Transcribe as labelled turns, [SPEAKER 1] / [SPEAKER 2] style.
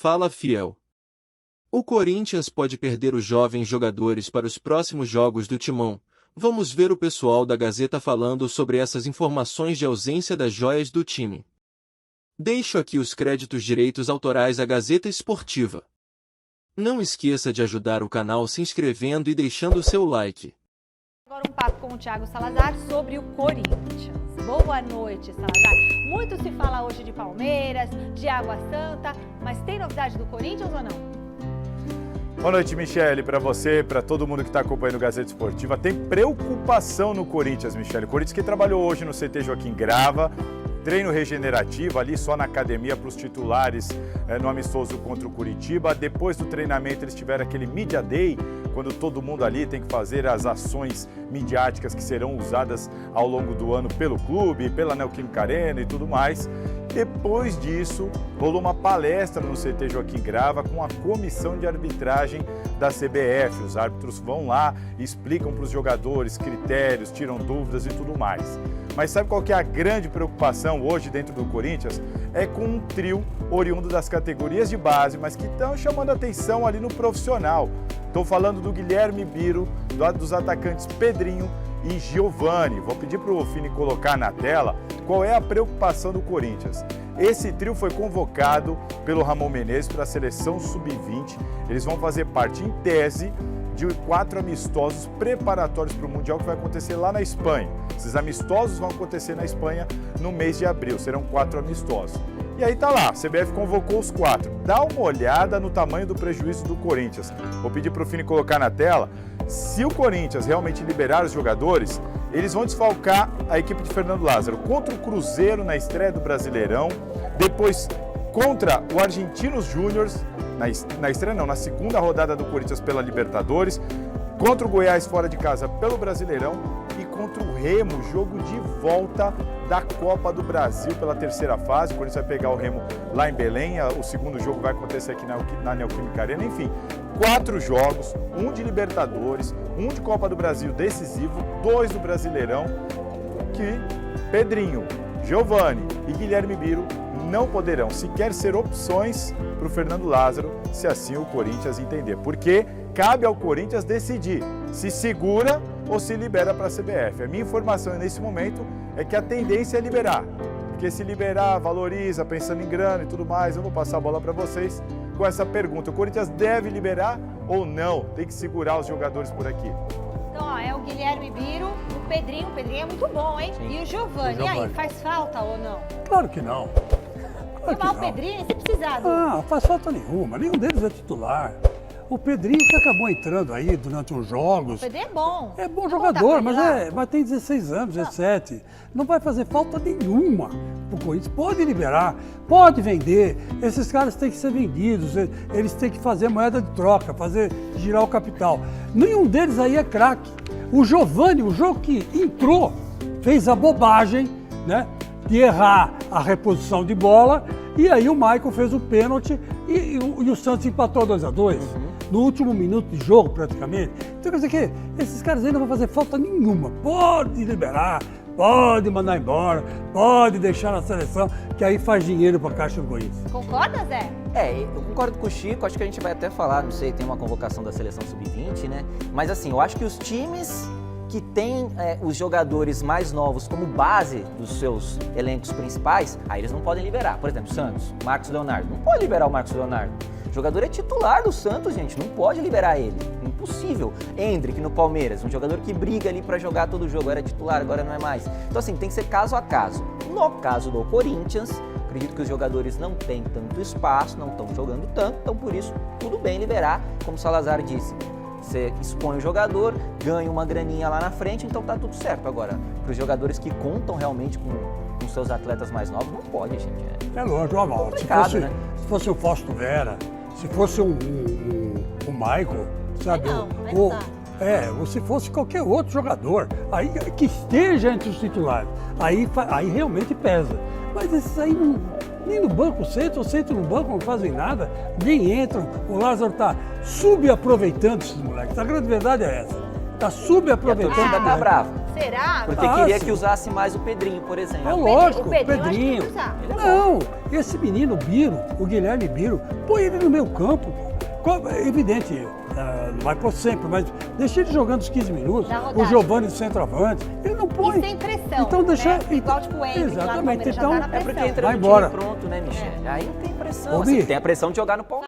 [SPEAKER 1] Fala, fiel. O Corinthians pode perder os jovens jogadores para os próximos jogos do Timão. Vamos ver o pessoal da Gazeta falando sobre essas informações de ausência das joias do time. Deixo aqui os créditos direitos autorais à Gazeta Esportiva. Não esqueça de ajudar o canal se inscrevendo e deixando o seu like.
[SPEAKER 2] Agora um papo com o Thiago Salazar sobre o Corinthians. Boa noite, Salazar. Muito se fala hoje de Palmeiras, de Água Santa, mas tem novidade do Corinthians ou não?
[SPEAKER 3] Boa noite, Michele, para você, para todo mundo que está acompanhando o Gazeta Esportiva. Tem preocupação no Corinthians, Michele. O Corinthians que trabalhou hoje no CT Joaquim Grava, treino regenerativo ali só na academia para os titulares no amistoso contra o Curitiba. Depois do treinamento eles tiveram aquele Media Day, quando todo mundo ali tem que fazer as ações midiáticas que serão usadas ao longo do ano pelo clube, pela Neoquímica Arena e tudo mais. Depois disso, rolou uma palestra no CT Joaquim Grava com a comissão de arbitragem da CBF. Os árbitros vão lá e explicam para os jogadores critérios, tiram dúvidas e tudo mais. Mas sabe qual que é a grande preocupação hoje dentro do Corinthians? É com um trio oriundo das categorias de base, mas que estão chamando atenção ali no profissional. Estou falando do Guilherme Biro, dos atacantes Pedrinho e Giovani. Vou pedir para o Fini colocar na tela qual é a preocupação do Corinthians. Esse trio foi convocado pelo Ramon Menezes para a seleção sub-20. Eles vão fazer parte, em tese, de 4 amistosos preparatórios para o Mundial que vai acontecer lá na Espanha. Esses amistosos vão acontecer na Espanha no mês de abril, serão 4 amistosos. E aí tá lá, a CBF convocou os 4. Dá uma olhada no tamanho do prejuízo do Corinthians. Vou pedir para o Fini colocar na tela. Se o Corinthians realmente liberar os jogadores, eles vão desfalcar a equipe de Fernando Lázaro contra o Cruzeiro na estreia do Brasileirão, depois contra o Argentinos Júniors, na segunda rodada do Corinthians pela Libertadores, contra o Goiás fora de casa pelo Brasileirão e contra o Remo, jogo de volta da Copa do Brasil pela terceira fase. O Corinthians vai pegar o Remo lá em Belém, o segundo jogo vai acontecer aqui na Neoquímica Arena. Enfim, 4 jogos, 1 de Libertadores, 1 de Copa do Brasil decisivo, 2 do Brasileirão, que Pedrinho, Giovani e Guilherme Biro não poderão sequer ser opções para o Fernando Lázaro, se assim o Corinthians entender. Porque cabe ao Corinthians decidir se segura ou se libera para a CBF. A minha informação nesse momento é que a tendência é liberar. Porque se liberar, valoriza, pensando em grana e tudo mais. Eu vou passar a bola para vocês com essa pergunta. O Corinthians deve liberar ou não? Tem que segurar os jogadores por aqui.
[SPEAKER 2] Então, ó, é o Guilherme Biro, o Pedrinho. O Pedrinho é muito bom, hein?
[SPEAKER 4] Sim.
[SPEAKER 2] E o Giovani. E aí, faz falta ou não?
[SPEAKER 5] Claro que não. Claro que
[SPEAKER 2] Levar o
[SPEAKER 5] não.
[SPEAKER 2] Pedrinho, se precisar.
[SPEAKER 5] Ah, faz falta nenhuma. Nenhum deles é titular. O Pedrinho que acabou entrando aí durante os jogos.
[SPEAKER 2] O Pedrinho é bom.
[SPEAKER 5] É bom
[SPEAKER 2] Vamos
[SPEAKER 5] jogador,
[SPEAKER 2] botar pra ele
[SPEAKER 5] mas tem 16 anos, 17. Não vai fazer falta nenhuma pro Corinthians. Pode liberar, pode vender. Esses caras têm que ser vendidos. Eles têm que fazer moeda de troca, fazer girar o capital. Nenhum deles aí é craque. O Giovani, o jogo que entrou, fez a bobagem, né, de errar a reposição de bola. E aí o Maicon fez o pênalti e o Santos empatou 2-2. No último minuto de jogo, praticamente. Então, quer dizer que esses caras aí não vão fazer falta nenhuma. Pode liberar, pode mandar embora, pode deixar na seleção, que aí faz dinheiro para a Caixa do Corinthians.
[SPEAKER 2] Concorda, Zé?
[SPEAKER 4] Eu concordo com o Chico, acho que a gente vai até falar, não sei, tem uma convocação da seleção sub-20, né? Mas assim, eu acho que os times que têm os jogadores mais novos como base dos seus elencos principais, aí eles não podem liberar. Por exemplo, Santos, Marcos Leonardo, não pode liberar o Marcos Leonardo. O jogador é titular do Santos, gente, não pode liberar ele, impossível. Endrick no Palmeiras, um jogador que briga ali pra jogar todo jogo, era titular, agora não é mais. Então assim, tem que ser caso a caso. No caso do Corinthians, acredito que os jogadores não têm tanto espaço, não estão jogando tanto, então por isso tudo bem liberar, como o Salazar disse. Você expõe o jogador, ganha uma graninha lá na frente, então tá tudo certo. Agora, para os jogadores que contam realmente com seus atletas mais novos, não pode, gente.
[SPEAKER 5] É lógico, Amal. Se fosse o Fausto Vera, se fosse o Michael, sabe? Ou se fosse qualquer outro jogador, aí que esteja entre os titulares, aí realmente pesa. Mas esses aí nem no banco sentam no banco, não fazem nada, nem entram. O Lázaro está subaproveitando esses moleques. A grande verdade é essa. Está subaproveitando.
[SPEAKER 4] A torcida tá brava.
[SPEAKER 2] Será?
[SPEAKER 4] Porque queria que usasse mais o Pedrinho, por exemplo.
[SPEAKER 5] É lógico,
[SPEAKER 2] o Pedrinho acho que tem
[SPEAKER 5] Pedrinho.
[SPEAKER 2] que usar.
[SPEAKER 4] Ele é bom.
[SPEAKER 5] Não, esse menino Biro, o Guilherme Biro, põe ele no meio campo. É evidente, não vai por sempre, mas deixa ele jogando os 15 minutos.
[SPEAKER 2] Na rodagem.
[SPEAKER 5] O Giovani de centroavante, ele não põe.
[SPEAKER 2] E sem pressão,
[SPEAKER 5] Então deixa.
[SPEAKER 2] né? Igual tipo o Henrique lá no
[SPEAKER 5] Exatamente,
[SPEAKER 2] Palmeiras, já
[SPEAKER 5] então.
[SPEAKER 2] tá na
[SPEAKER 4] É porque
[SPEAKER 2] pressão.
[SPEAKER 4] entra
[SPEAKER 5] Vai
[SPEAKER 4] no
[SPEAKER 5] embora.
[SPEAKER 4] time pronto, né, Michel? Aí não tem pressão.
[SPEAKER 5] Ô,
[SPEAKER 4] Assim,
[SPEAKER 5] Bi.
[SPEAKER 4] tem a pressão de jogar no Palmeiras.